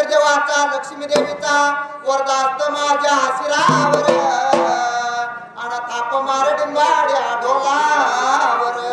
देवाचा लक्ष्मी देवीचा वरदास्त माझ्या शिरावर आणि ताप मार डिंबाड्या डोलावर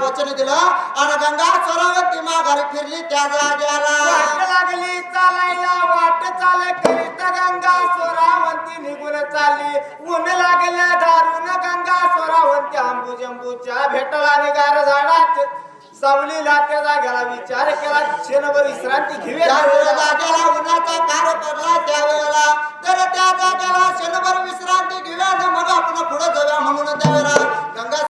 वचन दिलं आणि गंगा स्वरावती माघारी फिरली त्या जाग्याला वाट लागली चालायला वाट चाल करीत गंगा स्वरावंती निघून चालली ऊन लागल्या दारून गंगा स्वरावंती अंबुजंबूच्या भेटला निगार झाडात सावलीला त्या जाग्याला विचार केला क्षणभर विश्रांती घेऊया जाग्याला उन्हाचा कार पडला त्यावेळेला तर त्या जाग्याला क्षणभर विश्रांती घेऊया मग आपण पुढे जाऊया म्हणून त्यावेळेला गंगा